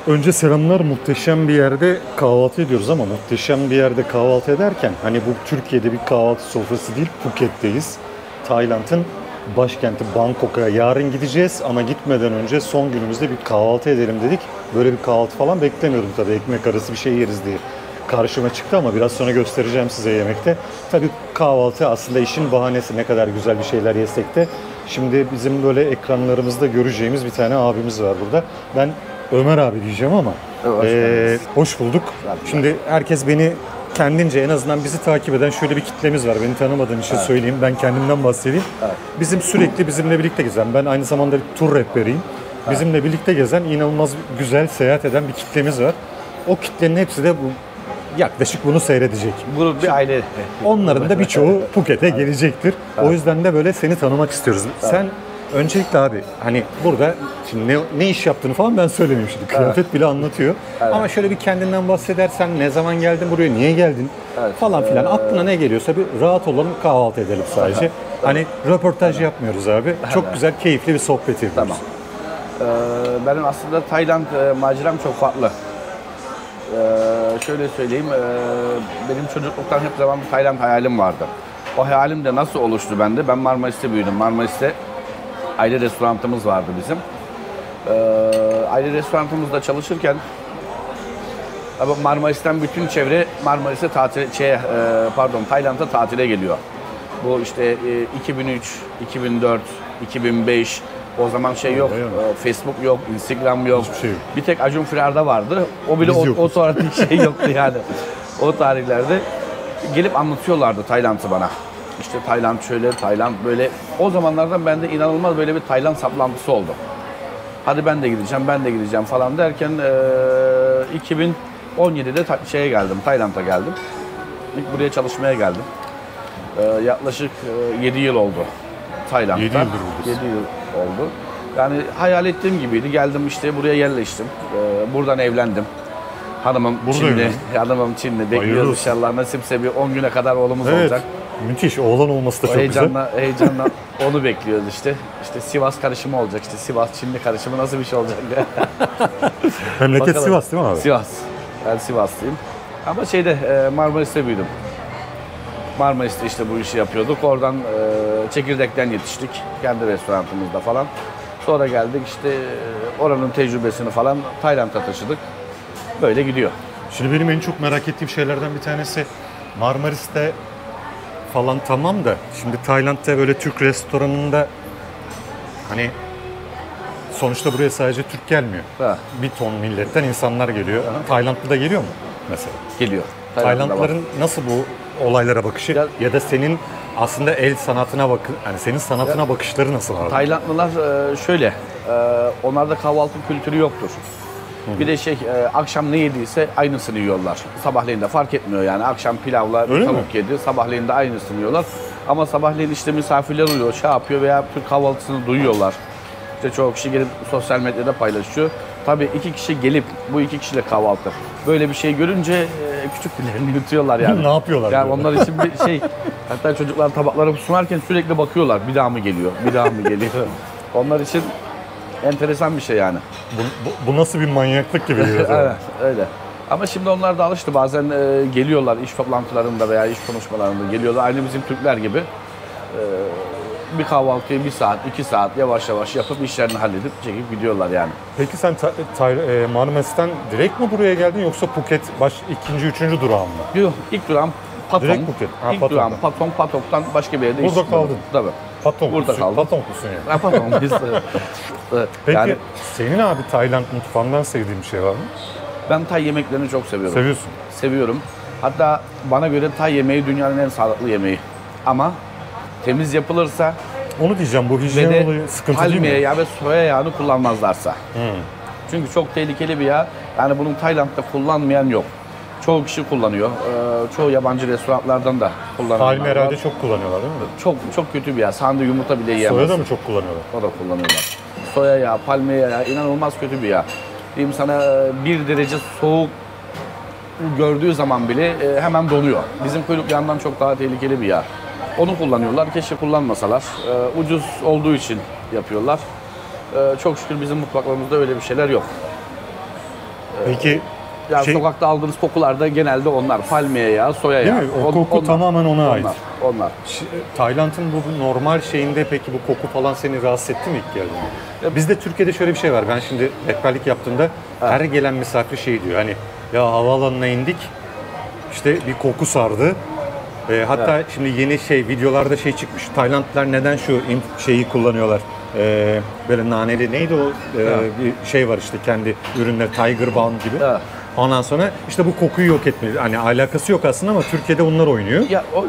Önce selamlar. Muhteşem bir yerde kahvaltı ediyoruz ama muhteşem bir yerde kahvaltı ederken hani bu Türkiye'de bir kahvaltı sofrası değil, Phuket'teyiz. Tayland'ın başkenti Bangkok'a yarın gideceğiz ama gitmeden önce son günümüzde bir kahvaltı edelim dedik. Böyle bir kahvaltı falan beklemiyordum tabii, ekmek arası bir şey yeriz diye. Karşıma çıktı ama biraz sonra göstereceğim size yemekte. Tabii kahvaltı aslında işin bahanesi, ne kadar güzel bir şeyler yesek de. Şimdi bizim böyle ekranlarımızda göreceğimiz bir tane abimiz var burada. Ben Ömer abi diyeceğim ama hoş bulduk. Şimdi herkes beni kendince, en azından bizi takip eden şöyle bir kitlemiz var. Beni tanımadığın için söyleyeyim. Ben kendimden bahsedeyim. Evet. Sürekli bizimle birlikte gezen, ben aynı zamanda bir tur rehberiyim. Bizimle birlikte gezen, inanılmaz güzel seyahat eden bir kitlemiz var. O kitlenin hepsi de yaklaşık bunu seyredecek. Bu bir aile. Onların da birçoğu Phuket'e gelecektir. O yüzden de böyle seni tanımak istiyoruz. Sen öncelikle abi hani burada şimdi ne iş yaptığını falan ben söylemeyeyim şimdi. Kıyafet bile anlatıyor. Evet. Ama şöyle bir kendinden bahsedersen, ne zaman geldin buraya, niye geldin falan filan, aklına ne geliyorsa bir rahat olalım, kahvaltı edelim sadece. Hani röportaj yapmıyoruz abi. Çok güzel, keyifli bir sohbet yapıyoruz. Tamam. Benim aslında Tayland maceram çok farklı. Şöyle söyleyeyim, benim çocukluktan hep zaman bir Tayland hayalim vardı. O hayalim de nasıl oluştu bende? Ben Marmaris'te büyüdüm. Marmaris'te aile restoranımız vardı bizim. Aile restoranımızda çalışırken Marmaris'ten bütün çevre Marmaris'e Tayland'a tatile geliyor. Bu işte 2003, 2004, 2005, o zaman şey yok, Facebook yok, Instagram yok. Hiçbir şey yok. Bir tek Acun Firar'da vardı. O bile o tarihte şey yoktu yani. O tarihlerde gelip anlatıyorlardı Tayland'ı bana. İşte Tayland şöyle, Tayland böyle. O zamanlardan bende inanılmaz böyle bir Tayland saplantısı oldu. Hadi ben de gideceğim falan derken 2017'de Tayland'a geldim. İlk buraya çalışmaya geldim. Yaklaşık 7 yıl oldu Tayland'da. 7 yıldır buradasın. 7 yıl oldu. Yani hayal ettiğim gibiydi. Geldim işte buraya yerleştim. Buradan evlendim. Hanımım Çinli. Hanımım Çinli. Bekliyoruz inşallah. Nasipse bir 10 güne kadar oğlumuz olacak. Müthiş. Oğlan olması da çok güzel. Heyecanla onu bekliyoruz işte. İşte Sivas karışımı olacak. İşte Sivas-Çinli karışımı nasıl bir şey olacak? Memleket Sivas değil mi abi? Sivas. Ben Sivaslıyım. Ama Marmaris'te büyüdüm. Marmaris'te işte bu işi yapıyorduk. Oradan çekirdekten yetiştik. Kendi restoranımızda falan. Sonra geldik işte oranın tecrübesini falan Tayland'a taşıdık. Böyle gidiyor. Şimdi benim en çok merak ettiğim şeylerden bir tanesi, Marmaris'te falan tamam da şimdi Tayland'da böyle Türk restoranında hani sonuçta buraya sadece Türk gelmiyor. Bir ton milletten insanlar geliyor. Tayland'da da geliyor mu mesela? Geliyor. Taylandlıların nasıl bu olaylara bakışı ya da senin aslında el sanatına yani senin sanatına bakışları nasıl abi? Taylandlılar şöyle, onlarda kahvaltı kültürü yoktur. Bir de akşam ne yediyse aynısını yiyorlar. Sabahleyin de fark etmiyor yani. Akşam pilavla tavuk yedi, sabahleyin de aynısını yiyorlar. Ama sabahleyin işte misafirler oluyor, yapıyor veya Türk kahvaltısını duyuyorlar. İşte çoğu kişi gelip sosyal medyada paylaşıyor. Tabii 2 kişi gelip bu 2 kişiyle kahvaltı. Böyle bir şey görünce küçük dillerini yutuyorlar yani. Ne yapıyorlar? Yani onlar için bir hatta çocuklar tabakları sunarken sürekli bakıyorlar. Bir daha mı geliyor? Bir daha mı geliyor? Onlar için enteresan bir şey yani. Bu nasıl bir manyaklık gibi geliyor. Evet, öyle. Ama şimdi onlar da alıştı. Bazen geliyorlar iş toplantılarında veya iş konuşmalarında geliyorlar. Aynı bizim Türkler gibi. Bir kahvaltıyı 1 saat, 2 saat yavaş yavaş yapıp işlerini halledip çekip gidiyorlar yani. Peki sen Marmaris'ten direkt mi buraya geldin yoksa Phuket ikinci, üçüncü durağın mı? Yok, ilk durağım Patong. Direkt Phuket. İlk durağım Patong, Patong'dan başka bir yerde iş burada kaldın. Tabii. Burada kaldım. Patonglusun yani. Patong biz. Peki yani, senin abi Tayland mutfağından sevdiğin bir şey var mı? Ben Tay yemeklerini çok seviyorum. Seviyorsun. Seviyorum. Hatta bana göre Tay yemeği dünyanın en sağlıklı yemeği. Ama temiz yapılırsa onu diyeceğim, bu hijyen olayı sıkıntı değil mi? Palmiye yağı ve soya yağını kullanmazlarsa. Çünkü çok tehlikeli bir yağ. Yani bunun Tayland'da kullanmayan yok. Çoğu kişi kullanıyor. Çoğu yabancı restoranlardan da kullanıyorlar. Palmiye herhalde çok kullanıyorlar değil mi? Çok kötü bir yağ. Sande yumurta bile yiyemez. Soya da mı çok kullanıyorlar? O da kullanıyorlar. Soya yağı, palmiye yağı inanılmaz kötü bir yağ. Diyeyim sana 1 derece soğuk gördüğü zaman bile hemen donuyor. Bizim kuyruk yağından çok daha tehlikeli bir yağ. Onu kullanıyorlar. Keşke kullanmasalar. Ucuz olduğu için yapıyorlar. Çok şükür bizim mutfaklarımızda öyle bir şeyler yok. Peki Yani sokakta aldığınız kokular da genelde onlar. Palmiye yağı, soya yağı. değil mi? O koku tamamen ona ait. Onlar. Tayland'ın bu normal şeyinde peki bu koku falan seni rahatsız etti mi ilk geldiğinde? Bizde Türkiye'de şöyle bir şey var. Ben şimdi rehberlik yaptığımda her gelen misafir şey diyor. Hani ya havaalanına indik işte bir koku sardı. Hatta şimdi yeni videolarda çıkmış. Taylandlılar neden şu şeyi kullanıyorlar? Böyle naneli neydi o? Bir şey var işte kendi ürünleri Tiger Balm gibi. Evet. Ondan sonra işte bu kokuyu yok etme. Hani alakası yok aslında ama Türkiye'de onlar oynuyor. Ya o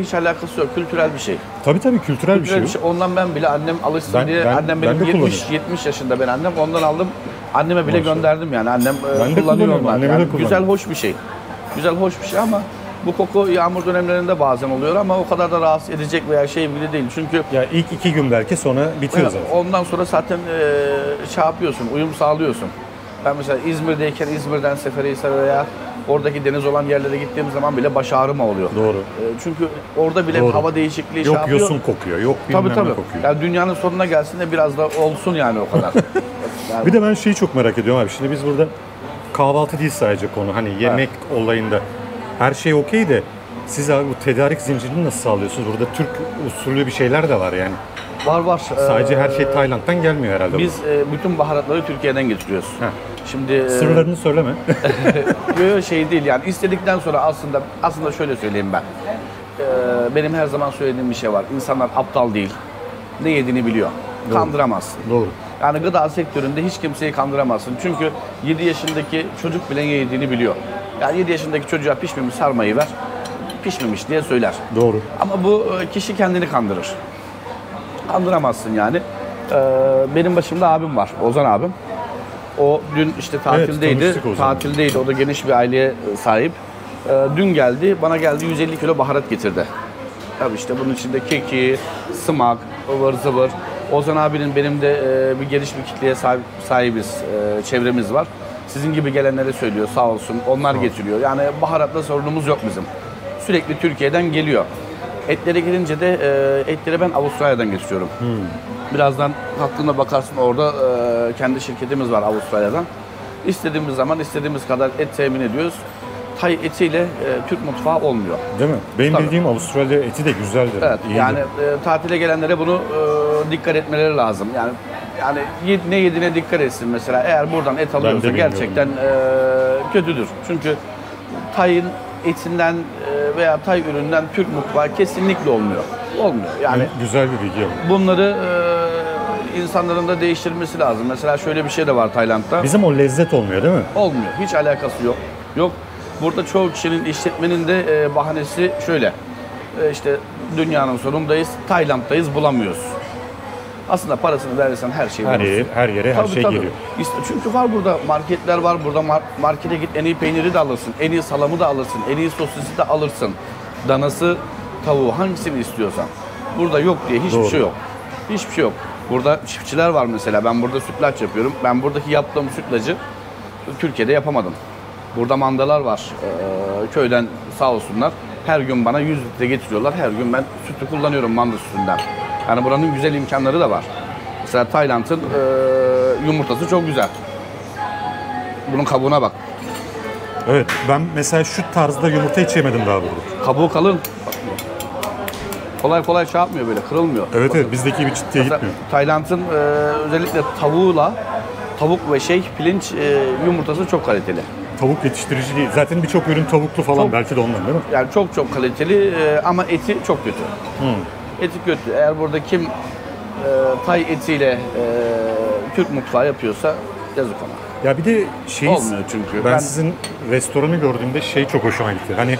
hiç alakası yok. Kültürel bir şey. Tabii kültürel bir şey. Ondan ben bile annem alışsın diye annem benim 70 yaşında ben annem ondan aldım. Anneme bile gönderdim yani. Annem kullanıyor onlar. Yani güzel hoş bir şey. Güzel hoş bir şey ama bu koku yağmur dönemlerinde bazen oluyor ama o kadar da rahatsız edecek veya ilgili değil. Çünkü ya ilk 2 gün belki sonra bitiyor zaten. Ondan sonra zaten yapıyorsun, uyum sağlıyorsun. Ben mesela İzmir'deyken İzmir'den Seferihisar'a veya oradaki deniz olan yerlere gittiğim zaman bile baş ağrıma oluyor. Doğru. Çünkü orada bile hava değişikliği yok yosun kokuyor, yok bilmem ne kokuyor. Yani dünyanın sonuna gelsin de biraz da olsun yani o kadar. Yani... Bir de ben çok merak ediyorum abi. Şimdi biz burada kahvaltı değil sadece konu. Hani yemek olayında her şey okey de siz abi bu tedarik zincirini nasıl sağlıyorsunuz? Burada Türk usulü bir şeyler de var yani. Var. Sadece her şey Tayland'dan gelmiyor herhalde. Biz bütün baharatları Türkiye'den getiriyoruz. Şimdi sırlarını söyleme. Yok değil yani istedikten sonra aslında şöyle söyleyeyim ben. Benim her zaman söylediğim bir şey var. İnsanlar aptal değil. Ne yediğini biliyor. Doğru. Kandıramazsın. Doğru. Yani gıda sektöründe hiç kimseyi kandıramazsın. Çünkü 7 yaşındaki çocuk bile ne yediğini biliyor. Yani 7 yaşındaki çocuğa pişmemiş sarmayı ver. Pişmemiş diye söyler. Doğru. Ama bu kişi kendini kandırır. Kandıramazsın yani. Benim başımda abim var. Ozan abim. O dün işte tatildeydi. O da geniş bir aileye sahip. Dün geldi. Bana geldi 150 kilo baharat getirdi. Tabii işte bunun içinde keki, sımak, ıvır zıvır. Ozan abinin benim de bir geniş bir kitleye sahibiz. Çevremiz var. Sizin gibi gelenlere söylüyor sağ olsun. Onlar getiriyor. Yani baharatla sorunumuz yok bizim. Sürekli Türkiye'den geliyor. Etlere gelince de etleri ben Avustralya'dan getiriyorum. Birazdan hakkında bakarsın orada kendi şirketimiz var Avustralya'dan. İstediğimiz zaman istediğimiz kadar et temin ediyoruz. Tay etiyle Türk mutfağı olmuyor. Değil mi? Benim bildiğim Avustralya eti de güzeldir. Evet. Yani tatile gelenlere bunu dikkat etmeleri lazım. Yani ne yediğine dikkat etsin mesela. Eğer buradan et alıyorsa gerçekten kötüdür. Çünkü Tay'ın etinden veya Tay üründen Türk mutfağı kesinlikle olmuyor. Olmuyor. Yani güzel bir bilgi. Bunları insanların da değiştirmesi lazım. Mesela şöyle bir şey de var Tayland'da. Bizim o lezzet olmuyor değil mi? Olmuyor. Hiç alakası yok. Yok. Burada çoğu kişinin işletmenin de bahanesi şöyle. İşte dünyanın sonundayız, Tayland'dayız, bulamıyoruz. Aslında parasını verirsen her şey bulursun. Her yere her şey geliyor. Çünkü var burada marketler var. Burada markete git en iyi peyniri de alırsın. En iyi salamı da alırsın. En iyi sosisi de alırsın. Danası, tavuğu hangisini istiyorsan. Burada yok diye hiçbir şey yok. Hiçbir şey yok. Burada çiftçiler var mesela. Ben burada sütlaç yapıyorum. Ben buradaki yaptığım sütlacı Türkiye'de yapamadım. Burada mandalar var. Köyden sağ olsunlar. Her gün bana 100 litre getiriyorlar. Her gün ben sütü kullanıyorum manda sütünden. Yani buranın güzel imkanları da var. Mesela Tayland'ın yumurtası çok güzel. Bunun kabuğuna bak. Evet, ben mesela şu tarzda yumurta hiç yemedim daha burada. Kabuğu kalın. Kolay kolay yapmıyor böyle, kırılmıyor. Evet, bizdeki bir çıttıya gitmiyor. Tayland'ın özellikle tavuk ve pirinç yumurtası çok kaliteli. Tavuk yetiştirici değil. Zaten birçok ürün tavuklu falan belki de ondan değil mi? Yani çok kaliteli ama eti çok kötü. Eti kötü. Eğer burada kim Tay etiyle Türk mutfağı yapıyorsa yazık ona. Ya bir de olmuyor çünkü. Ben sizin restoranı gördüğümde çok hoşuma gitti. Hani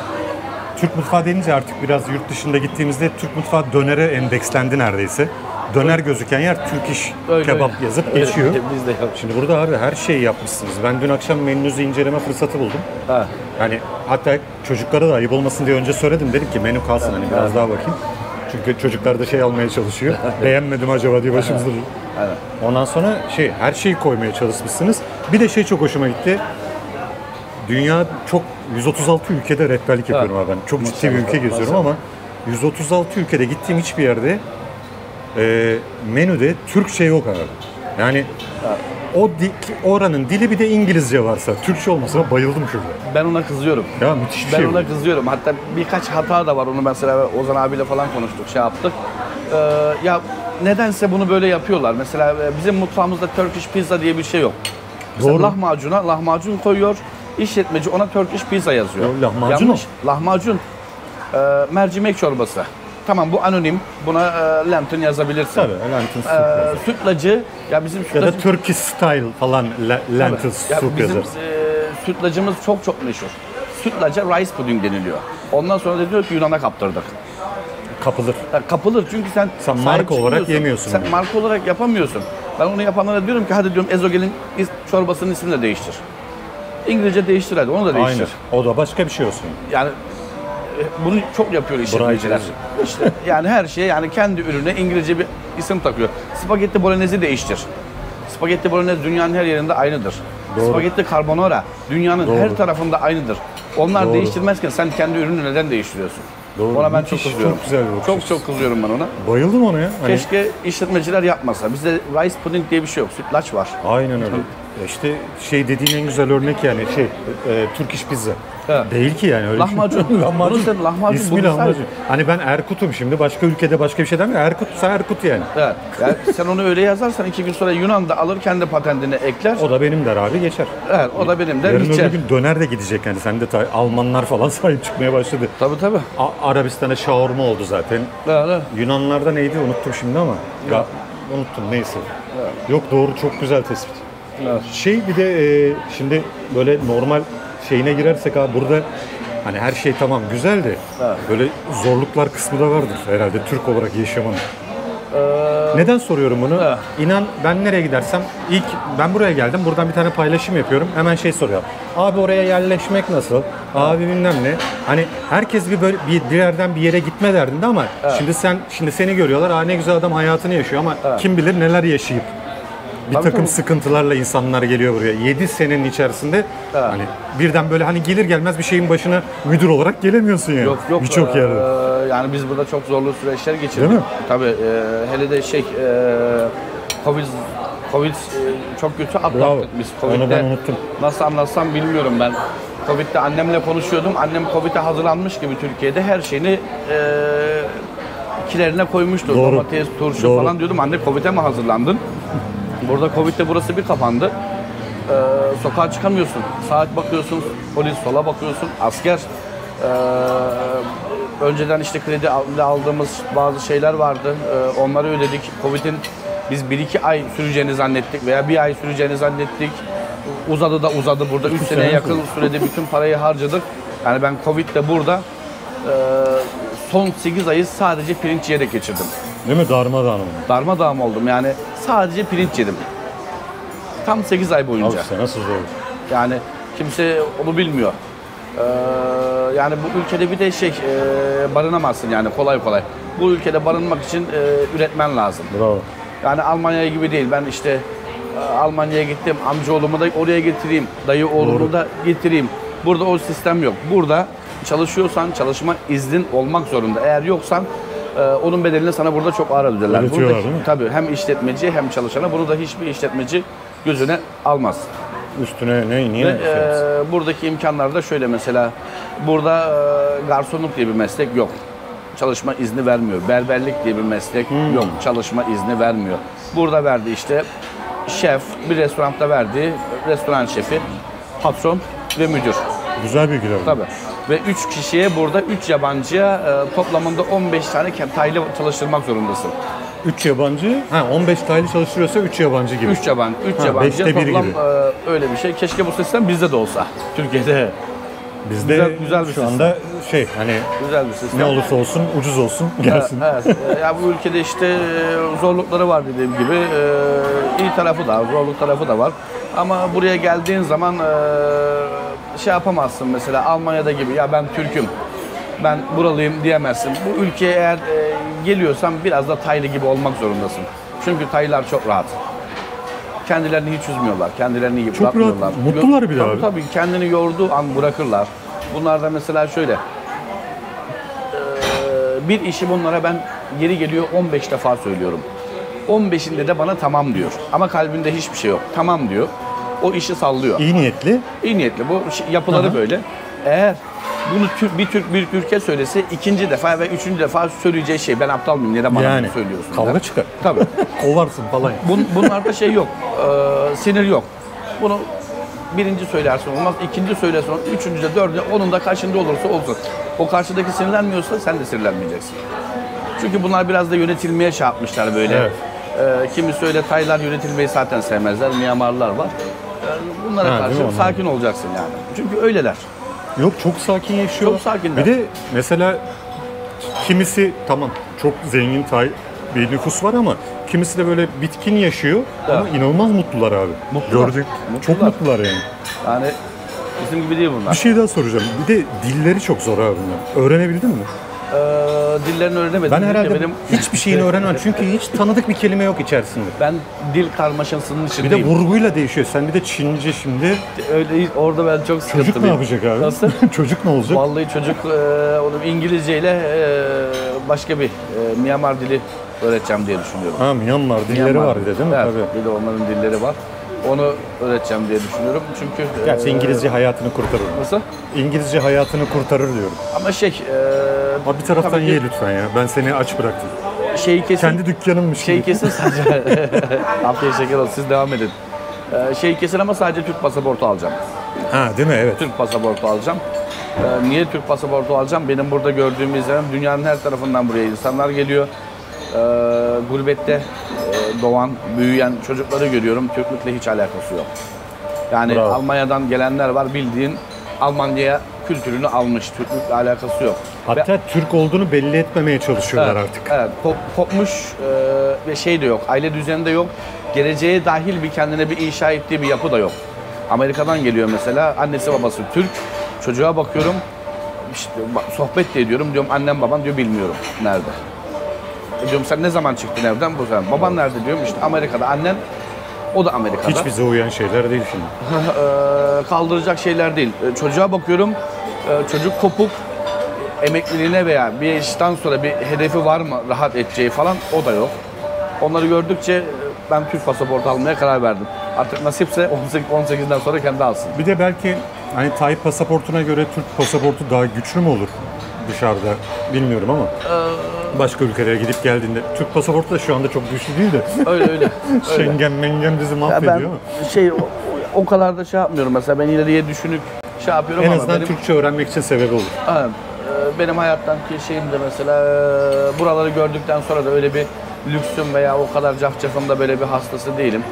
Türk mutfağı denince artık biraz yurt dışında gittiğimizde Türk mutfağı dönere endekslendi neredeyse. Döner gözüken yer Türk iş kebap yazıp geçiyor. Biz de yapıyoruz. Şimdi burada abi her şeyi yapmışsınız. Ben dün akşam menünüzü inceleme fırsatı buldum. Ha. Yani hatta çocuklara da ayıp olmasın diye önce söyledim. Dedim ki menü kalsın hani biraz daha bakayım. Çünkü çocuklar da almaya çalışıyor. Beğenmedim acaba diye başımızda duruyor. Ondan sonra her şeyi koymaya çalışmışsınız. Bir de çok hoşuma gitti. Dünya 136 ülkede rehberlik yapıyorum abi ben. Çok ciddi bir ülke geziyorum ama 136 ülkede gittiğim hiçbir yerde menüde Türk yok abi. Yani oranın dili bir de İngilizce varsa, Türkçe olmasına bayıldım şurada. Ben ona kızıyorum. Ya müthiş bir Ben şey ona bu. kızıyorum. Hatta birkaç hata da var. Onu mesela Ozan abiyle falan konuştuk, şey yaptık. Ya nedense bunu böyle yapıyorlar. Mesela bizim mutfağımızda Turkish pizza diye bir şey yok. Mesela Doğru. lahmacuna lahmacun koyuyor. İşletmeci ona Turkish pizza yazıyor. Ya lahmacun Yanlış. Lahmacun. Mercimek çorbası. Tamam, bu anonim. Buna lantern yazabilirsin. Tabii, lentil soup. Sütlacı. Ya bizim Ya da sütlacı... Turkish style falan lentil Ya soup bizim yazarız. sütlacımız çok meşhur. Sütlaca rice pudding deniliyor. Ondan sonra da diyor ki Yunan'a kaptırdık. Kapılır. Ya kapılır çünkü sen Sen sahip marka olarak çıkmıyorsun. yemiyorsun Sen onu. marka olarak yapamıyorsun. Ben onu yapanlara diyorum ki hadi diyorum ezogelin çorbasının ismini de değiştir. İngilizce değiştir hadi, onu da değiştir. Aynen. O da başka bir şey olsun. Yani bunu çok yapıyor işletmeciler. İşte yani her şeye yani kendi ürüne İngilizce bir isim takıyor. Spagetti bolognese değiştir. Spagetti bolognese dünyanın her yerinde aynıdır. Doğru. Spagetti carbonara dünyanın Doğru. her tarafında aynıdır. Onlar Doğru. değiştirmezken sen kendi ürünü neden değiştiriyorsun? Doğru. Ona ben Müthiş, çok kızıyorum. çok güzel bir bakış açısı. Çok kızıyorum ben ona. Bayıldım ona ya. Hani, Keşke işletmeciler yapmasa. Bizde rice pudding diye bir şey yok. Sütlaç var. aynen öyle. İşte şey dediğin en güzel örnek yani Turkish pizza. Evet. Değil ki yani öyle. Lahmacun. lahmacun. Bunu sen lahmacun İsmi bulursan- lahmacun. Hani ben Erkut'um şimdi, başka ülkede başka bir şey demiyor. Erkut'sa Erkut yani. Evet. Yani sen onu öyle yazarsan 2 gün sonra Yunan da alır kendi patentini ekler. O da benim der abi, geçer. Evet, o da benim de Yarın Richel. öbür gün döner de gidecek yani. Sen de Almanlar falan sahip çıkmaya başladı. Tabii. Arabistan'a şaurma oldu zaten. Evet. Yunanlarda neydi unuttum şimdi ama. Unuttum neyse. Yok, doğru, çok güzel tespit. Evet. Bir de şimdi böyle normal şeyine girersek abi, burada hani her şey tamam güzel de Evet. böyle zorluklar kısmı da vardır herhalde Türk olarak yaşamanın. Neden soruyorum bunu? Evet. İnan ben nereye gidersem ilk ben buraya geldim. Buradan bir tane paylaşım yapıyorum. Hemen soruyor. Abi oraya yerleşmek nasıl? Abi bilmem ne. Hani herkes böyle bir yerden bir yere gitme derdinde ama şimdi seni görüyorlar. Aa, ne güzel adam hayatını yaşıyor ama kim bilir neler yaşayıp bir Tabii, takım tabii. sıkıntılarla insanlar geliyor buraya. 7 senenin içerisinde hani birden böyle hani gelir gelmez bir şeyin başına müdür olarak gelemiyorsun yani. Yok. Birçok yerde. Yani biz burada çok zorlu süreçler geçirdik. Değil mi? Tabii. Hele de Covid çok kötü atlattık Bravo. biz. Onu Covid'de ben unuttum. nasıl anlatsam bilmiyorum ben. Covid'de annemle konuşuyordum. Annem Covid'e hazırlanmış gibi Türkiye'de her şeyini kilerine koymuştu. Doğru. Domates, turşu Doğru. falan diyordum. Anne Covid'e mi hazırlandın? Burada Covid'de burası bir kapandı. Sokağa çıkamıyorsun. Saat bakıyorsun, polis, sola bakıyorsun, asker. Önceden işte kredi aldığımız bazı şeyler vardı. Onları ödedik. Covid'in biz 1-2 ay süreceğini zannettik veya 1 ay süreceğini zannettik. Uzadı da uzadı. Burada 3 seneye yakın sürede bütün parayı harcadık. Yani ben Covid'de burada son 8 ayı sadece pirinç yiyerek geçirdim. Değil mi? Darmadağın oldu. Darmadağın oldum yani sadece pirinç yedim. Tam 8 ay boyunca. Al işte nasıl zor. Yani kimse onu bilmiyor. Yani bu ülkede bir de barınamazsın yani kolay kolay. Bu ülkede barınmak için üretmen lazım. Bravo. Yani Almanya gibi değil. Ben işte Almanya'ya gittim. Amcaoğlumu da oraya getireyim. Dayı oğlumu da getireyim. Burada o sistem yok. Burada çalışıyorsan çalışma iznin olmak zorunda. Eğer yoksan onun bedelini sana burada çok ağır öderler. Ödetiyorlar değil mi? Tabii hem işletmeci hem çalışana. Bunu da hiçbir işletmeci gözüne almaz. Üstüne niye? Ve, buradaki imkanlar da şöyle mesela. Burada garsonluk diye bir meslek yok. Çalışma izni vermiyor. Berberlik diye bir meslek yok. Çalışma izni vermiyor. Burada verdi işte şef, bir restoranda verdi. Restoran şefi, patron ve müdür. Güzel bilgiler. Tabii. Ve 3 kişiye burada 3 yabancıya toplamında 15 tane taylı çalıştırmak zorundasın. 3 yabancı, 15 taylı çalıştırıyorsa 3 yabancı gibi. 3 yabancı, 3 Ha, yabancıya 5'te 1 toplam gibi. öyle bir şey. Keşke bu sistem bizde de olsa. Türkiye'de. Bizde güzel bir şu sistem. anda hani Güzel bir sistem. ne olursa olsun ucuz olsun gelsin. Evet. Ya bu ülkede işte zorlukları var dediğim gibi. İyi tarafı da, zorluk tarafı da var. Ama buraya geldiğin zaman yapamazsın mesela Almanya'da gibi. Ya ben Türk'üm, ben buralıyım diyemezsin. Bu ülkeye eğer geliyorsan biraz da Taylı gibi olmak zorundasın. Çünkü Taylılar çok rahat. Kendilerini hiç üzmüyorlar, kendilerini yıpratmıyorlar. rahat, mutlular bir de abi. Tabii kendini yorduğu an bırakırlar. Bunlar da mesela şöyle. Bir işi bunlara ben yeri geliyor 15 defa söylüyorum. 15'inde de bana tamam diyor. Ama kalbinde hiçbir şey yok. Tamam diyor. O işi sallıyor. İyi niyetli. İyi niyetli. Bu yapıları Aha. böyle. Eğer bunu bir Türk bir Türk'e söylese ikinci defa ve üçüncü defa söyleyeceği şey, ben aptal mıyım, neden bana Yani bunu söylüyorsun? kavga der. çıkar. Tabii. Kovarsın falan. Bunlarda şey yok. Sinir yok. Bunu birinci söylersin olmaz, ikinci söylersin olmaz, üçüncü de dördüncü, onun da kaçıncı olursa olsun. O karşıdaki sinirlenmiyorsa sen de sinirlenmeyeceksin. Çünkü bunlar biraz da yönetilmeye şey yapmışlar böyle. Evet. Kimisi öyle Taylar yönetilmeyi zaten sevmezler, Myanmarlılar var. Bunlara Ha, değil karşı mi? Onlar. sakin olacaksın yani. Çünkü öyleler. Yok, çok sakin yaşıyor. Çok sakinler. Bir de mesela kimisi tamam çok zengin bir nüfus var ama kimisi de böyle bitkin yaşıyor ama Evet. inanılmaz mutlular abi. Mutlular. Gördük. Mutlular. Çok mutlular yani. Yani bizim gibi değil Bir bunlar. şey daha soracağım. Bir de dilleri çok zor abi bunlar. Öğrenebildin mi? Dillerini öğrenemedim. Ben herhalde Benim, hiçbir şeyini öğrenemem. Çünkü hiç tanıdık bir kelime yok içerisinde. ben dil karmaşasının Bir de içindeyim. vurguyla değişiyor. Sen bir de Çince şimdi. Öyle orada ben çok Çocuk sıkıntılıyım. ne yapacak abi? Nasıl? Çocuk ne olacak? Vallahi çocuk onu İngilizceyle başka bir Myanmar dili öğreteceğim diye düşünüyorum. Ha, Myanmar dilleri Myanmar var bir de değil mi? Evet, Tabii. bir de onların dilleri var. Onu öğreteceğim diye düşünüyorum. Çünkü Gerçi İngilizce hayatını kurtarır. nasıl? İngilizce hayatını kurtarır diyorum. Ama Abi bir taraftan tabii ki ye lütfen ya. Ben seni aç bıraktım. şeyi kesin Kendi dükkanımmış şey gibi. kesin sadece afiyet şeker olsun, siz devam edin. Şey kesin ama sadece Türk pasaportu alacağım. Ha, değil mi? Evet. Türk pasaportu alacağım. Niye Türk pasaportu alacağım? Benim burada gördüğüm izlenim, dünyanın her tarafından buraya insanlar geliyor. Gurbette doğan, büyüyen çocukları görüyorum. Türklükle hiç alakası yok. Yani Bravo. Almanya'dan gelenler var, bildiğin Almanya kültürünü almış. Türklükle alakası yok. Hatta Türk olduğunu belli etmemeye çalışıyorlar Evet, artık. evet, kopmuş ve şey de yok. Aile düzeni de yok. Geleceğe dahil bir kendine bir inşa ettiği bir yapı da yok. Amerika'dan geliyor mesela. Annesi babası Türk. Çocuğa bakıyorum. İşte sohbet de ediyorum. Diyorum annem baban, diyor bilmiyorum. Nerede? Diyorum sen ne zaman çıktın evden? Bu zaman. Baban nerede diyorum. İşte Amerika'da. Annen o da Amerika'da. Hiç bize uyan şeyler değil şimdi. Kaldıracak şeyler değil. Çocuğa bakıyorum. Çocuk kopuk. Emekliliğine veya bir yaştan sonra bir hedefi var mı rahat edeceği falan, o da yok. Onları gördükçe ben Türk pasaportu almaya karar verdim. Artık nasipse 18'den sonra kendi alsın. Bir de belki hani Tayyip pasaportuna göre Türk pasaportu daha güçlü mü olur dışarıda bilmiyorum ama başka ülkelere gidip geldiğinde Türk pasaportu da şu anda çok güçlü değil de Öyle öyle. Schengen mengen bizi Ya mahvediyor ben ama şey o kadar da şey yapmıyorum mesela, ben ileriye düşünüp şey yapıyorum en ama azından benim, Türkçe öğrenmek için sebebi olur. evet, benim hayattaki şeyim de mesela buraları gördükten sonra da öyle bir lüksüm veya o kadar cafcafımda böyle bir hastası değilim.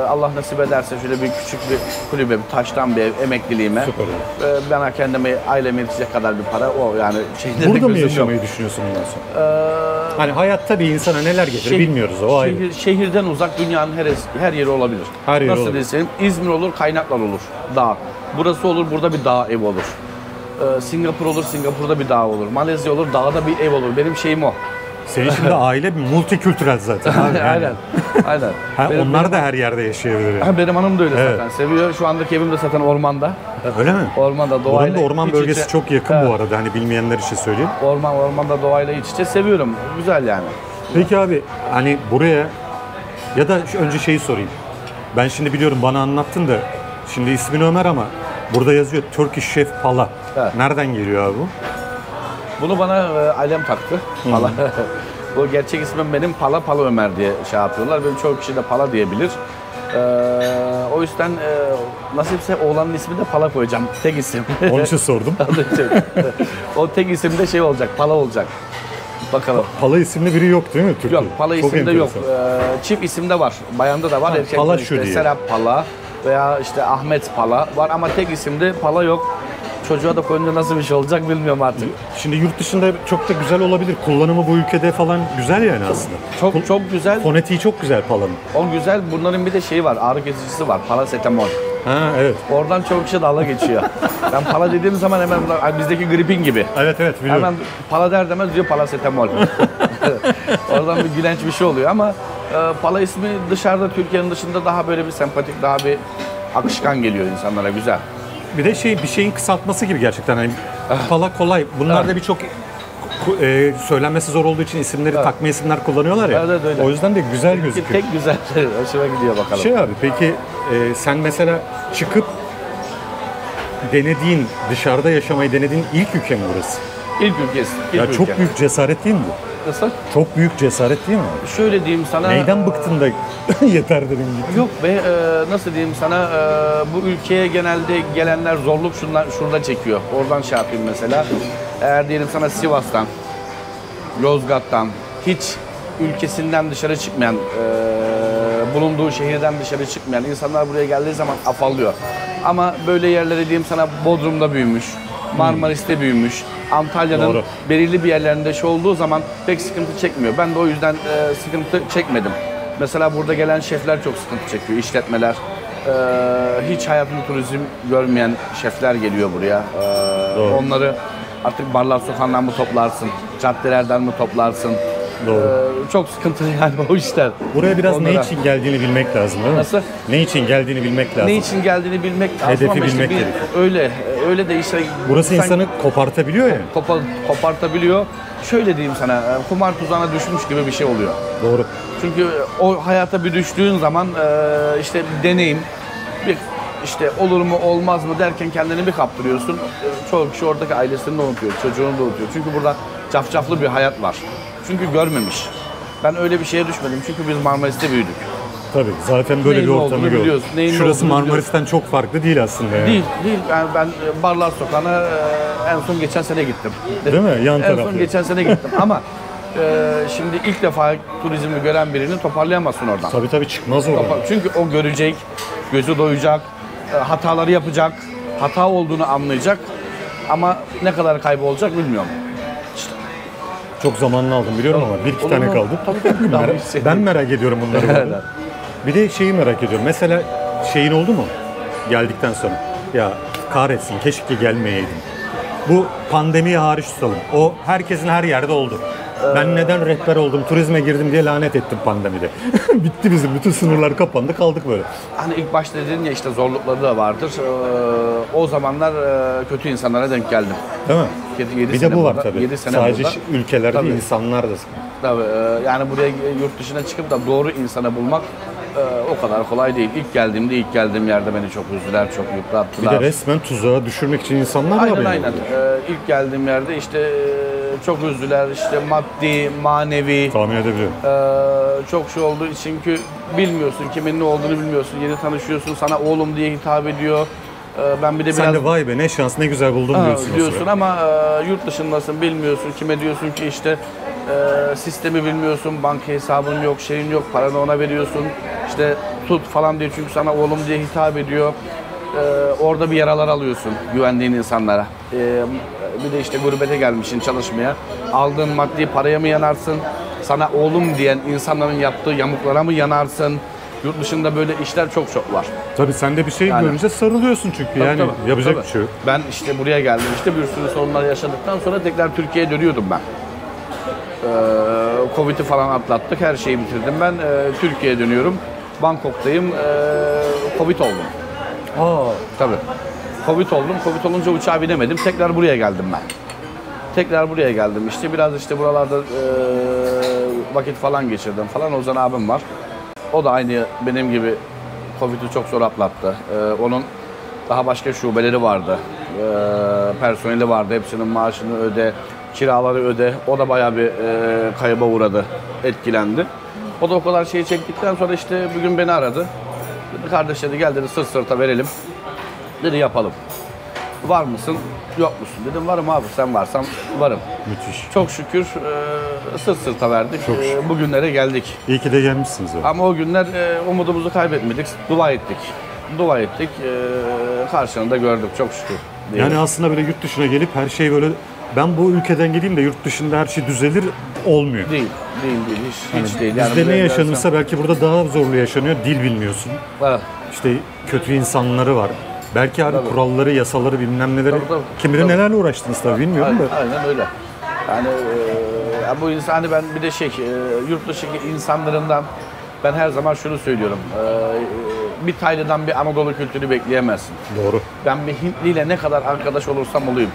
Allah nasip ederse şöyle bir küçük bir kulübe, bir taştan bir ev, emekliliğime. Süper olur. Bana kendime, aileme yetecek kadar bir para, o yani şeyde Burada mı gözüm yok. yaşamayı düşünüyorsun bundan sonra? Hani hayatta bir insana neler getirir bilmiyoruz, o ayrı. Şehirden uzak dünyanın her yeri olabilir. Her yeri Nasıl olabilir. desem, İzmir olur, Kaynaklar olur, dağ. Burası olur, burada bir dağ ev olur. Singapur olur, Singapur'da bir dağ olur. Malezya olur, dağda bir ev olur. Benim şeyim o. Senin şimdi aile multikültürel zaten abi. Yani. Aynen. Aynen. Ha, Benim- onlar da her yerde yaşayabilir. Yani. Ha, benim hanım da öyle Evet. zaten. Seviyor. Şu andaki evim de zaten ormanda. Öyle mi? Ormanda, doğayla Buranın da orman iç bölgesi içe. çok yakın Evet. bu arada. Hani bilmeyenler için söyleyeyim. Ormanda doğayla iç içe, seviyorum. Güzel yani. Peki abi hani buraya ya da önce şeyi sorayım. Ben şimdi biliyorum bana anlattın da şimdi ismin Ömer ama burada yazıyor Turkish Chef Pala. Evet. Nereden geliyor abi bu? Bunu bana ailem taktı. Pala. Bu gerçek ismim benim, Pala Ömer diye şey yapıyorlar. Benim çoğu kişi de Pala diyebilir. O yüzden nasipse oğlanın ismi de Pala koyacağım. Tek isim. Onun için sordum. O tek isim de şey olacak, Pala olacak. Bakalım. Pala isimli biri yok değil mi Türkiye'de? Yok, Pala Çok isimde yok. enteresan. Çift isimde var. Bayanda da var, Ha, erkekte Pala işte şu diye. Serap Pala veya işte Ahmet Pala var ama tek isimde Pala yok. Çocuğa da koyunca nasıl bir şey olacak bilmiyorum artık. Şimdi yurt dışında çok da güzel olabilir. Kullanımı bu ülkede falan güzel yani aslında. Çok güzel. Fonetiği çok güzel Pala'nın. O güzel. Bunların bir de şeyi var, ağrı kesicisi var. Parasetamol. Ha evet. Oradan çok kişi dalga geçiyor. Ben pala dediğim zaman hemen bizdeki gripin gibi. Evet biliyorum. Hemen pala der demez diyor parasetamol. Oradan bir gülenç bir şey oluyor ama pala ismi dışarıda, Türkiye'nin dışında daha böyle bir sempatik, daha bir akışkan geliyor insanlara, güzel. Bir de bir şeyin kısaltması gibi gerçekten. Hani Pala kolay. Bunlarda birçok söylenmesi zor olduğu için isimleri Evet. takma isimler kullanıyorlar ya. Evet, öyle. O yüzden de güzel gözüküyor. Tek güzel. Hoşuma gidiyor bakalım. Şey abi peki sen mesela çıkıp denediğin, dışarıda yaşamayı denediğin ilk ülke mi burası? İlk ülkesi. Ya çok büyük cesaret değil mi bu? Nasıl? Çok büyük cesaret değil mi abi? Şöyle diyeyim sana. Neyden bıktın da yeter dedim gittin? Yok be, nasıl diyeyim sana, bu ülkeye genelde gelenler zorluk şurada çekiyor. Oradan şey yapayım mesela. Eğer diyelim sana Sivas'tan, Yozgat'tan, hiç ülkesinden dışarı çıkmayan, bulunduğu şehirden dışarı çıkmayan insanlar buraya geldiği zaman afallıyor. Ama böyle yerlere diyeyim sana Bodrum'da büyümüş, Marmaris'te büyümüş, Antalya'nın Doğru. belirli bir yerlerinde şey olduğu zaman pek sıkıntı çekmiyor. Ben de o yüzden sıkıntı çekmedim. Mesela burada gelen şefler çok sıkıntı çekiyor, işletmeler. Hiç hayatında turizm görmeyen şefler geliyor buraya. Doğru. Onları artık barlar sokağından mı toplarsın, caddelerden mi toplarsın? Doğru. Çok sıkıntılı yani o işler. Buraya biraz ne Onlara- için geldiğini bilmek lazım değil mi? Nasıl? Ne için geldiğini bilmek lazım. Ne için geldiğini bilmek lazım Hedefi ama işte bilmek bir- gerekiyor. öyle de işte Burası insan insanı kopartabiliyor ya. kopartabiliyor. Şöyle diyeyim sana, kumar tuzağına düşmüş gibi bir şey oluyor. Doğru. Çünkü o hayata bir düştüğün zaman işte bir deneyim, bir işte olur mu olmaz mı derken kendini bir kaptırıyorsun. Çoğu kişi oradaki ailesini de unutuyor, çocuğunu da unutuyor. Çünkü burada cafcaflı bir hayat var. Çünkü görmemiş. Ben öyle bir şeye düşmedim çünkü biz Marmaris'te büyüdük. Tabii zaten böyle Neyin bir ne ortamı olduğunu gördüm. biliyoruz, neyin ne Şurası olduğunu Marmaris'ten çok farklı değil aslında yani. Değil. Yani ben Barlar Sokağı'na en son geçen sene gittim. Değil mi? Yan En tarafta. son geçen sene gittim ama şimdi ilk defa turizmi gören birini toparlayamazsın oradan. Tabii çıkmaz oradan. Çünkü o görecek, gözü doyacak, hataları yapacak, hata olduğunu anlayacak ama ne kadar kaybolacak bilmiyorum. Çok zamanını aldım biliyorum ama bir iki Olur tane mu? kaldı. Tabii. Daha bir şey Ben değil. merak ediyorum bunları. burada. Bir de şeyi merak ediyorum. Mesela şeyin oldu mu? Geldikten sonra. Ya kahretsin keşke gelmeyeydim. Bu pandemiyi hariç tutalım. O herkesin her yerde oldu. Ben neden rehber oldum, turizme girdim diye lanet ettim pandemide. Bitti bizim, bütün sınırlar kapandı, kaldık böyle. Hani ilk başta dedin ya işte zorlukları da vardır. O zamanlar kötü insanlara denk geldim. Değil mi? 7 Bir sene de bu var burada, tabii. 7 sene Sadece burada. ülkeler Tabii. değil, insanlar da. Tabii, yani buraya yurt dışına çıkıp da doğru insanı bulmak o kadar kolay değil. İlk geldiğim yerde beni çok üzdüler, çok Bir yıprattılar. de resmen tuzağa düşürmek için insanlar var Aynen yani. aynen. İlk geldiğim yerde işte çok üzdüler, işte maddi, manevi. Tahmin edebiliyorum. Çok şey olduğu için çünkü bilmiyorsun kimin ne olduğunu bilmiyorsun. Yeni tanışıyorsun, sana oğlum diye hitap ediyor. Ben bir de Sen biraz de vay be ne şans ne güzel buldum diyorsun. o diyorsun sırada. ama yurt dışındasın, bilmiyorsun. Kime diyorsun ki işte sistemi bilmiyorsun, banka hesabın yok, şeyin yok, paranı ona veriyorsun. İşte tut falan diyor çünkü sana oğlum diye hitap ediyor. Orada bir yaralar alıyorsun güvendiğin insanlara. Bir de işte gurbete gelmişsin çalışmaya. Aldığın maddi paraya mı yanarsın? Sana oğlum diyen insanların yaptığı yamuklara mı yanarsın? Yurt dışında böyle işler çok var. Tabii sen de bir şey Yani- görünce sarılıyorsun çünkü yani Tabii, yapacak tabii. bir şey yok. Ben işte buraya geldim işte bir sürü sorunlar yaşadıktan sonra tekrar Türkiye'ye dönüyordum ben. Covid'i falan atlattık, her şeyi bitirdim. Ben Türkiye'ye dönüyorum. Bangkok'tayım. Covid oldum. Tabii. Covid oldum. Covid olunca uçağa binemedim. Tekrar buraya geldim ben. Tekrar buraya geldim. İşte biraz işte buralarda vakit falan geçirdim falan. Ozan abim var. O da aynı benim gibi Covid'i çok zor atlattı. Onun daha başka şubeleri vardı. Personeli vardı. Hepsinin maaşını öde, kiraları öde. O da bayağı bir kayıba uğradı, etkilendi. O da o kadar şeyi çektikten sonra işte bugün beni aradı. Dedi, kardeş dedi gel dedi sırt sırta verelim. Dedi yapalım. Var mısın, yok musun? Dedim varım abi, sen varsan varım. Müthiş. Çok şükür sırt sırta verdik. Çok şükür. Bugünlere geldik. İyi ki de gelmişsiniz. Abi. Ama o günler umudumuzu kaybetmedik. Dua ettik. Dua ettik. Karşılığını da gördük çok şükür. Yani aslında böyle yurt dışına gelip her şey böyle ben bu ülkeden geleyim de yurt dışında her şey düzelir olmuyor. Değil. Hiç değil. Bizde ne buraya yaşanırsa belki burada daha zorlu yaşanıyor. Dil bilmiyorsun. gelsen- İşte kötü insanları var. Belki abi Tabii. kuralları, yasaları bilmem neleri. Tabii. Kim bilir Tabii. nelerle uğraştınız tabii bilmiyorum da. Aynen öyle. Yani ya bu insan hani ben bir de yurt dışındaki insanlarından ben her zaman şunu söylüyorum. Bir Taylı'dan bir Anadolu kültürü bekleyemezsin. Doğru. Ben bir Hintliyle ne kadar arkadaş olursam olayım.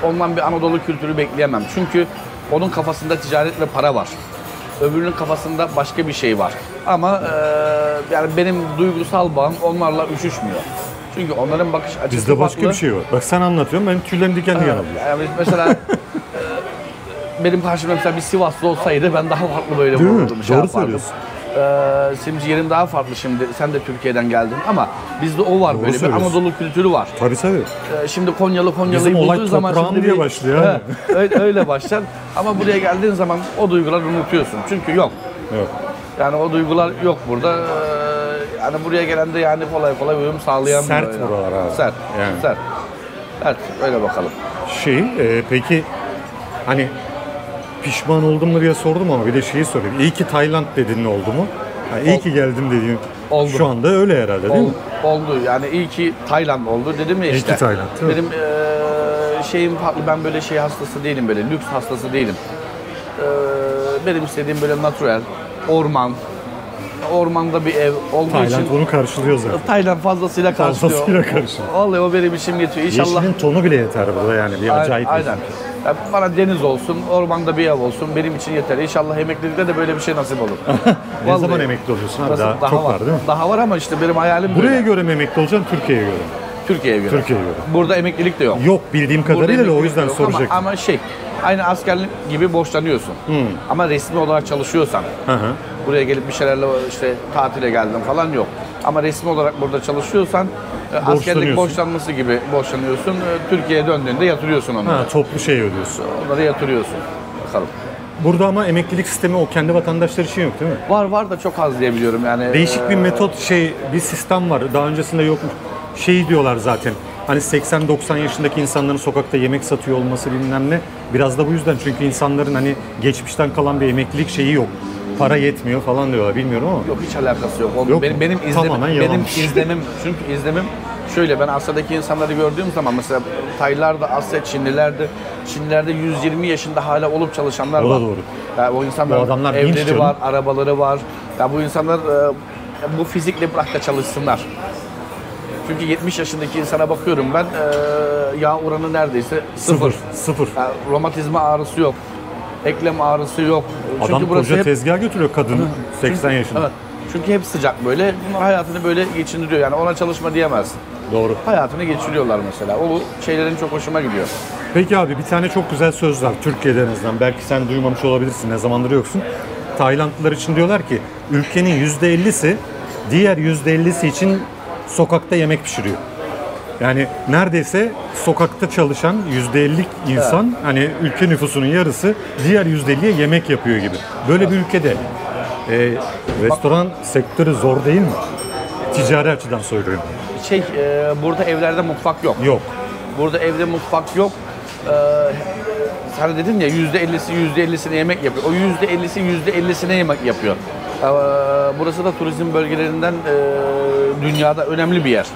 Ondan bir Anadolu kültürü bekleyemem. Çünkü Onun kafasında ticaret ve para var. Öbürünün kafasında başka bir şey var. Ama yani benim duygusal bağım onlarla üşüşmüyor. Çünkü onların bakış açısı Bizde başka farklı. bir şey var. Bak sen anlatıyorsun, benim tüylerim diken diken oluyor. Yani mesela benim karşımda mesela bir Sivaslı olsaydı ben daha farklı böyle Değil mi? vururdum. Doğru söylüyorsun. Şimdi yerin daha farklı şimdi. Sen de Türkiye'den geldin ama bizde o var, Doğru böyle bir söylüyorsun. Anadolu kültürü var. Tabii tabii. Şimdi Konyalı'yı Bizim olay bulduğu zaman toprağım şimdi diye başlıyor. öyle başlar. Ama buraya geldiğin zaman o duyguları unutuyorsun. Çünkü yok. Yok. Yani o duygular yok burada. Yani buraya gelen de yani kolay kolay uyum sağlayamıyor. Sert yani. buralar abi. Sert. Yani. Sert. Evet, öyle bakalım. Peki hani pişman oldun mu diye sordum ama bir de şeyi sorayım. İyi ki Tayland dedin, ne oldu mu? Ha, iyi ki geldim dediğin. Oldu. Şu anda öyle herhalde değil mi? Oldu. Yani iyi ki Tayland oldu dedim ya İyi işte. ki Tayland, değil mi? Benim şeyim farklı. Ben böyle şey hastası değilim, böyle lüks hastası değilim. Benim istediğim böyle natural, orman. Ormanda bir ev olduğu Tayland için onu karşılıyor zaten. Tayland fazlasıyla karşılıyor. Fazlasıyla karşılıyor. Vallahi o benim işim yetiyor. İnşallah. Yeşilin tonu bile yeter burada yani, bir acayip. Aynen. Yani bana deniz olsun, ormanda bir ev olsun benim için yeter. İnşallah emeklilikte de böyle bir şey nasip olur. Ne Vallahi. zaman emekli oluyorsun abi? Nasıl- Daha çok var değil mi? Daha var ama işte benim hayalim Buraya böyle. göre mi emekli olacaksın, Türkiye'ye göre mi? Türkiye'ye göre. Türkiye'ye göre. Burada emeklilik de yok. Yok bildiğim Burada kadarıyla da o emeklilik de yüzden yok soracaktım. Ama şey, aynı askerlik gibi borçlanıyorsun. Ama resmi olarak çalışıyorsan, Hı hı. buraya gelip bir şeylerle işte tatile geldim falan yok. Ama resmi olarak burada çalışıyorsan askerlik Borçlanıyorsun. borçlanması gibi borçlanıyorsun. Türkiye'ye döndüğünde yatırıyorsun onları. Ha, toplu şey ödüyorsun. Onları yatırıyorsun. Bakalım. Burada ama emeklilik sistemi o kendi vatandaşları için yok değil mi? Var da çok az diye biliyorum yani. Değişik bir metot bir sistem var. Daha öncesinde yokmuş. Şey diyorlar zaten. Hani 80-90 yaşındaki insanların sokakta yemek satıyor olması bilmem ne. Biraz da bu yüzden, çünkü insanların hani geçmişten kalan bir emeklilik şeyi yok. Para yetmiyor falan diyorlar, bilmiyorum ama. Yok, hiç alakası yok. O Yok benim mu? benim Tamamen yalanmış. izlemim çünkü izlemim şöyle, ben Asya'daki insanları gördüğüm zaman mesela Taylarda, Asya, Çinlilerde 120 yaşında hala olup çalışanlar O var. da doğru. Yani o insanların Bu adamlar dinç evleri canım. var, arabaları var. Ya bu insanlar bu fizikle bırak da çalışsınlar. Çünkü 70 yaşındaki insana bakıyorum ben, yağ oranı neredeyse sıfır. Sıfır. Yani romatizma ağrısı yok. Eklem ağrısı yok. Adam burası koca hep- tezgah götürüyor kadın 80 yaşında. Evet. Çünkü hep sıcak böyle. Bunlar hayatını böyle geçindiriyor. Yani ona çalışma diyemezsin. Doğru. Hayatını geçiriyorlar mesela. O şeylerin çok hoşuma gidiyor. Peki abi, bir tane çok güzel söz var Türkiye'de en azından. Belki sen duymamış olabilirsin, ne zamandır yoksun. Taylandlılar için diyorlar ki ülkenin %50'si diğer %50'si için sokakta yemek pişiriyor. Yani neredeyse sokakta çalışan %50 insan, hani ülke nüfusunun yarısı diğer %50'ye yemek yapıyor gibi. Böyle bir ülkede restoran sektörü zor değil mi? Ticari açıdan söylüyorum. Burada evlerde mutfak yok. Yok. Burada evde mutfak yok. Sen dedin ya %50'sine yemek yapıyor. O %50'sine yemek yapıyor. Burası da turizm bölgelerinden dünyada önemli bir yer.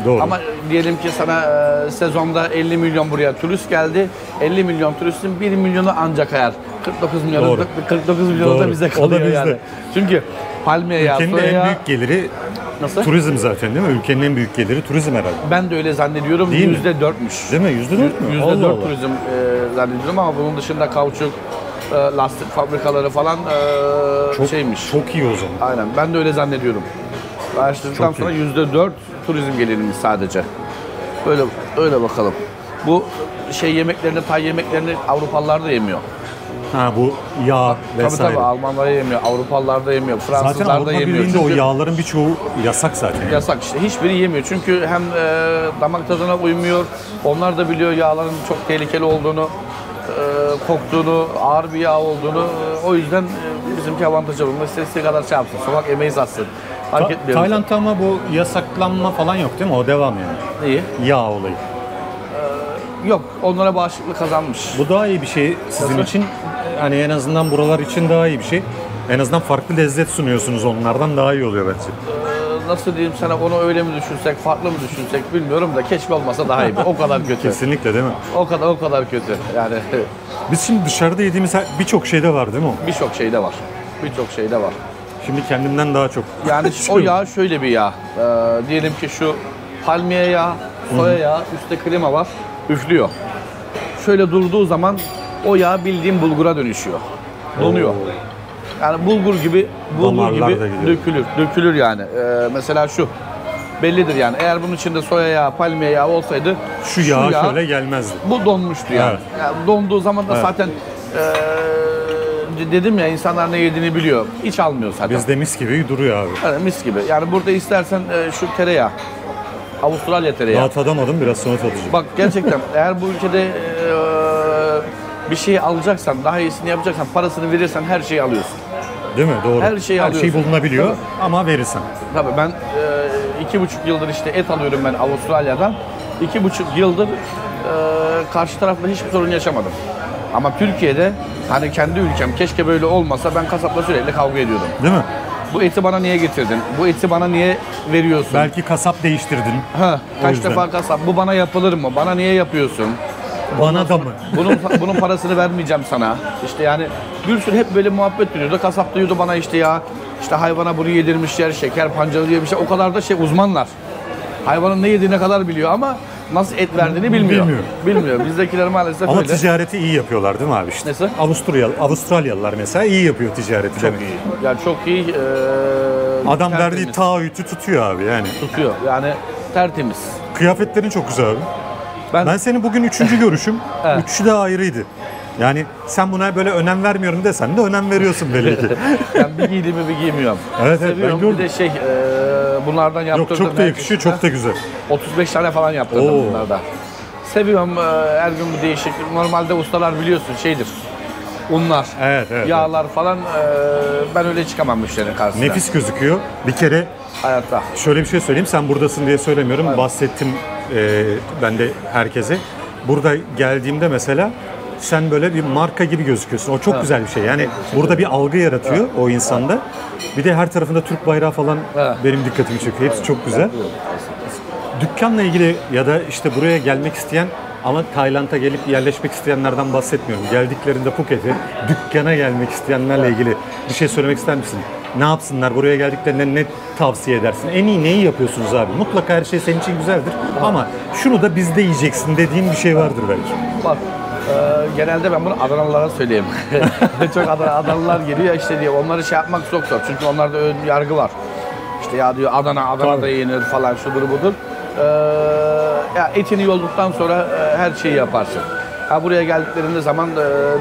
Doğru. Ama diyelim ki sana sezonda 50 milyon buraya turist geldi. 50 milyon turistin 1 milyonu ancak kayar. 49 milyonu Doğru. da, 49 milyonu da Doğru. bize O da kalıyor bizde. yani. Çünkü palmiye yağı, Ülkenin soya en yağı, büyük geliri nasıl? turizm zaten değil mi? Ülkenin en büyük geliri turizm herhalde. Ben de öyle zannediyorum. Değil mi? %4'müş. Değil mi? %4 mü? Allah %4 Allah. turizm zannediyorum ama bunun dışında kauçuk, lastik fabrikaları falan şeymiş. Çok iyi o zaman. Aynen. Ben de öyle zannediyorum. Araştırdıktan Çok sonra iyi. %4 turizm gelirimiz sadece. Öyle bakalım. Bu yemeklerini, Tay yemeklerini Avrupalılar da yemiyor. Ha, bu yağ Tabii vesaire. Almanlar yemiyor, Avrupalılar da yemiyor, Zaten Fransızlar da Avrupa yemiyor. Birliği'nde o Çünkü yağların birçoğu yasak zaten. yasak işte. Hiçbiri yemiyor. Çünkü hem damak tadına uymuyor. Onlar da biliyor yağların çok tehlikeli olduğunu, koktuğunu, ağır bir yağ olduğunu. O yüzden bizimki avantajı olmalı. İstediği kadar şey yapsın. Sokak emeği satsın. Fark etmiyor. Tayland'da ama bu yasaklanma falan yok değil mi? O devam yani. İyi. Yağ olayı. Yok. Onlara bağışıklık kazanmış. Bu daha iyi bir şey sizin Nasıl? için. Hani en azından buralar için daha iyi bir şey. En azından farklı lezzet sunuyorsunuz, onlardan daha iyi oluyor bence. Nasıl diyeyim sana, onu öyle mi düşünsek, farklı mı düşünsek bilmiyorum da keşke olmasa daha iyi. O kadar kötü. Kesinlikle değil mi? O kadar kötü. Yani Biz şimdi dışarıda yediğimiz birçok şeyde var değil mi o? birçok şeyde var. Birçok şeyde var. Şimdi kendimden daha çok. Yani o yağ şöyle bir yağ. Diyelim ki şu palmiye yağı, soya yağı, üstte klima var, üflüyor. Şöyle durduğu zaman o yağ bildiğin bulgura dönüşüyor. Donuyor. Oo. Yani bulgur gibi Damarlar da gidiyor. dökülür yani. Mesela şu bellidir yani. Eğer bunun içinde soya yağı, palmiye yağı olsaydı Şu yağ şöyle gelmezdi. bu donmuştu yani. Evet. Yani donduğu zaman da zaten dedim ya, insanlar ne yediğini biliyor. Hiç almıyor zaten. Bizde mis gibi duruyor abi. Yani mis gibi. Yani burada istersen şu tereyağı, Avustralya tereyağı. Daha tadamadım, biraz sonra tadacağım. Bak gerçekten eğer bu ülkede bir şeyi alacaksan, daha iyisini yapacaksan, parasını verirsen her şeyi alıyorsun. Değil mi? Doğru. Her şeyi alıyorsun. bulunabiliyor Tabii. ama verirsen. Tabii ben 2,5 yıldır işte et alıyorum ben Avustralya'dan. 2,5 yıldır karşı tarafla hiçbir sorun yaşamadım. Ama Türkiye'de hani kendi ülkem, keşke böyle olmasa, ben kasapla sürekli kavga ediyordum. Değil mi? Bu eti bana niye getirdin? Bu eti bana niye veriyorsun? Belki kasap değiştirdin. O Kaç yüzden. defa kasap? Bu bana yapılır mı? Bana niye yapıyorsun? Bana da mı? Bunun parasını vermeyeceğim sana. İşte yani bir sürü hep böyle muhabbet dönüyordu. Kasap diyordu bana işte ya, işte hayvana bunu yedirmişler, şeker pancarı diye bir şey. O kadar da uzmanlar. Hayvanın ne yediğine kadar biliyor ama nasıl et verdiğini bilmiyor. Bilmiyor. Bizdekiler maalesef Ama öyle. ticareti iyi yapıyorlar değil mi abi işte? Nasıl? Avustralyalılar mesela iyi yapıyor ticareti. Çok iyi. Yani çok iyi. Adam tertemiz. verdiği taahhütü tutuyor abi yani. Tutuyor. Yani tertemiz. Kıyafetlerin çok güzel abi. Ben senin bugün 3. görüşüm. Evet. Üçü de ayrıydı. Yani sen buna böyle önem vermiyorum desen de önem veriyorsun belli ki. Ben bir giydiğimi bir giymiyorum. Evet, Seviyorum. ben Bir de bunlardan Yok, yaptırdım. çok da yakışıyor, çok da güzel. 35 tane falan yaptırdım Oo. bunlardan. Seviyorum her gün bir değişiklik. Normalde ustalar biliyorsun şeydir. Unlar, Evet. yağlar falan, ben öyle çıkamam müşterinin karşısına. Nefis gözüküyor. Bir kere Hayatta. şöyle bir şey söyleyeyim. Sen buradasın diye söylemiyorum. Evet. Bahsettim ben de herkese. Burada geldiğimde mesela sen böyle bir marka gibi gözüküyorsun. O çok güzel bir şey. Yani burada bir algı yaratıyor o insanda. Bir de her tarafında Türk bayrağı falan benim dikkatimi çekiyor. Hepsi çok güzel. Dükkanla ilgili ya da işte buraya gelmek isteyen ama Tayland'a gelip yerleşmek isteyenlerden bahsetmiyorum. Geldiklerinde Phuket'e dükkana gelmek isteyenlerle ilgili bir şey söylemek ister misin? Ne yapsınlar? Buraya geldiklerinde ne tavsiye edersin? En iyi neyi yapıyorsunuz abi? Mutlaka her şey senin için güzeldir ama şunu da bizde yiyeceksin dediğin bir şey vardır belki. Bak, genelde ben bunu Adanalılara söyleyeyim. Çok Adanalılar geliyor işte diye, onları şey yapmak çok zor. Çünkü onlarda ön yargı var. İşte ya diyor Adana'da yenir falan, şudur budur. Ya etini yolduktan sonra her şeyi yaparsın. Ha, buraya geldiklerinde zaman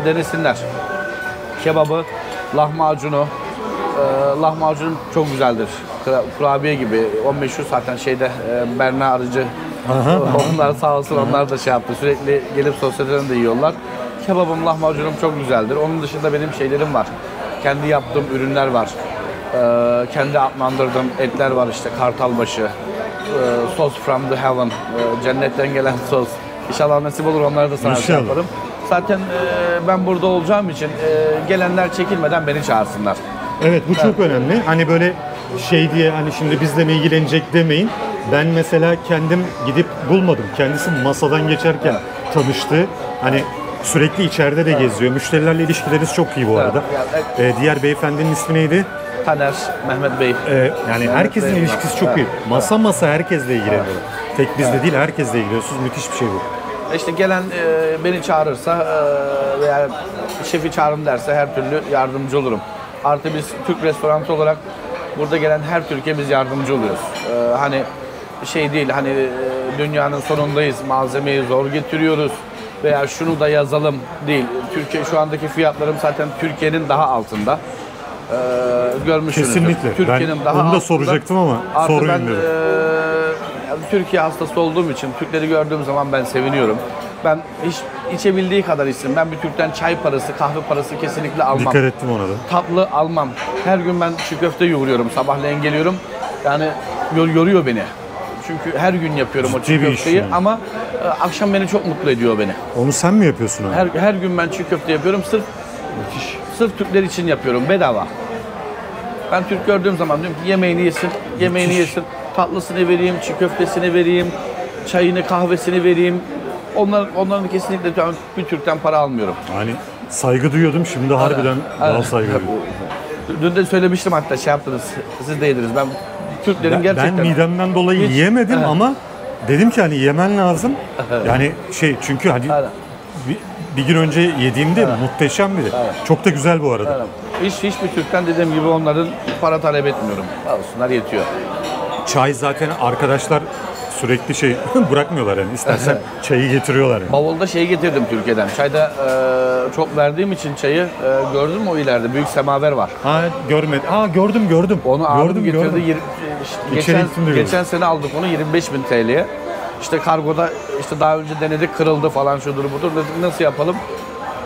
denesinler. Kebabı, lahmacunu. Lahmacun çok güzeldir. Kurabiye gibi. O meşhur zaten şeyde Berna Arıcı. Onlar sağ olsun, onlar da şey yaptı. Sürekli gelip sosyeteden de yiyorlar. Kebabım, lahmacunum çok güzeldir. Onun dışında benim şeylerim var. Kendi yaptığım ürünler var. Kendi adlandırdığım etler var işte, kartalbaşı, sos from the heaven, cennetten gelen sos. İnşallah nasip olur, onları da sana şey yaparım. Zaten ben burada olacağım için gelenler çekinmeden beni çağırsınlar. Evet, bu çok önemli. Hani böyle şey diye hani şimdi bizle mi ilgilenecek demeyin. Ben mesela kendim gidip bulmadım. Kendisi masadan geçerken tanıştı. Hani sürekli içeride de geziyor. Müşterilerle ilişkileriniz çok iyi bu arada. Diğer beyefendinin ismi neydi? Taner, Mehmet Bey. Yani herkesin ilişkisi çok iyi. Masa herkesle ilgileniyor. Tek bizle değil, herkesle ilgileniyorsunuz. Müthiş bir şey bu. İşte gelen beni çağırırsa veya şefi çağırın derse her türlü yardımcı olurum. Artı biz Türk restoranı olarak burada gelen her Türkiye biz yardımcı oluyoruz. Hani şey değil, hani dünyanın sonundayız, malzemeyi zor getiriyoruz veya şunu da yazalım değil. Türkiye şu andaki fiyatlarım zaten Türkiye'nin daha altında. Görmüşsünüzdür. Kesinlikle. Türkiye'nin Ben daha onu da altında. soracaktım ama Artı sorayım dedim. Türkiye hastası olduğum için Türkleri gördüğüm zaman ben seviniyorum. Ben hiç içebildiği kadar içsin. Ben bir Türk'ten çay parası, kahve parası kesinlikle almam. Dikkat ettim ona da. Tatlı almam. Her gün ben çiğ köfte yoğuruyorum. Sabahleyin geliyorum. Yani yoruyor beni. Çünkü her gün yapıyorum o çiğ köfteyi yani. ama akşam beni çok mutlu ediyor beni. Onu sen mi yapıyorsun abi? Her gün ben çiğ köfte yapıyorum. Sırf Türkler için yapıyorum. Bedava. Ben Türk gördüğüm zaman diyorum ki yemeğini yesin. Tatlısını vereyim, çiğ köftesini vereyim, çayını, kahvesini vereyim. Onların kesinlikle bir Türk'ten para almıyorum. Hani saygı duyuyordum, şimdi harbiden daha saygı duyuyorum. Dün de söylemiştim, hatta şey yaptınız, siz de yediniz. Ben Türklerin gerçekten... Ben midemden dolayı yiyemedim ama dedim ki hani yemen lazım. Yani çünkü hani bir gün önce yediğimde muhteşemdi. Evet. Çok da güzel bu arada. Yani hiçbir Türk'ten dediğim gibi onların para talep etmiyorum. Olsunlar yetiyor. Çay zaten arkadaşlar sürekli şey bırakmıyorlar yani. İstersen çayı getiriyorlar yani. Bavulda şey getirdim Türkiye'den. Çayda çok verdiğim için çayı gördün mü o ileride? Büyük semaver var. Ha gördüm. Onu abim Gördüm, getirdi. gördüm. İçeri gittim de gördüm. Geçen sene aldık onu 25.000 TL'ye. İşte kargoda işte daha önce denedik kırıldı falan şudur budur. Dedik nasıl yapalım?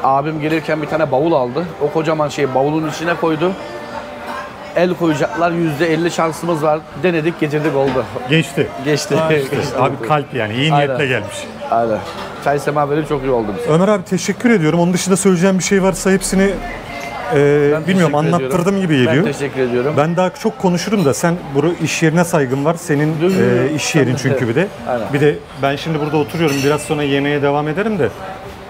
Abim gelirken bir tane bavul aldı. O kocaman şeyi bavulun içine koydu. El koyacaklar, %50 şansımız var. Denedik, getirdik oldu. Geçti. Geçti. Ha işte. Geçti. Abi kalp yani. İyi Aynen. niyetle gelmiş. Aynen. Çay semaveri çok iyi oldu bize. Ömer abi teşekkür ediyorum. Onun dışında söyleyeceğim bir şey varsa hepsini bilmiyorum anlattırdım gibi geliyor. Ben teşekkür ediyorum. Ben daha çok konuşurum da sen bu iş yerine saygın var. Senin iş yerin çünkü bir de. Aynen. Bir de ben şimdi burada oturuyorum. Biraz sonra yemeğe devam ederim de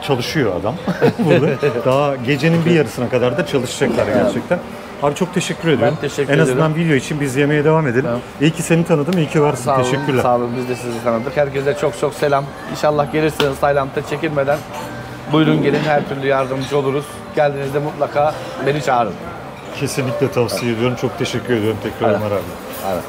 çalışıyor adam burada. Daha gecenin bir yarısına kadar da çalışacaklar gerçekten. Abi çok teşekkür ediyorum. Ben teşekkür En azından ederim. video için biz yemeğe devam edelim. Tamam. İyi ki seni tanıdım, iyi ki varsın. Sağ olun, Teşekkürler. sağ olun. Biz de sizi tanıdık. Herkese çok çok selam. İnşallah gelirseniz Tayland'da çekinmeden buyurun gelin, her türlü yardımcı oluruz. Geldiğinizde mutlaka beni çağırın. Kesinlikle tavsiye ediyorum. Çok teşekkür ediyorum tekrar Aynen. Ömer abi. Aynen.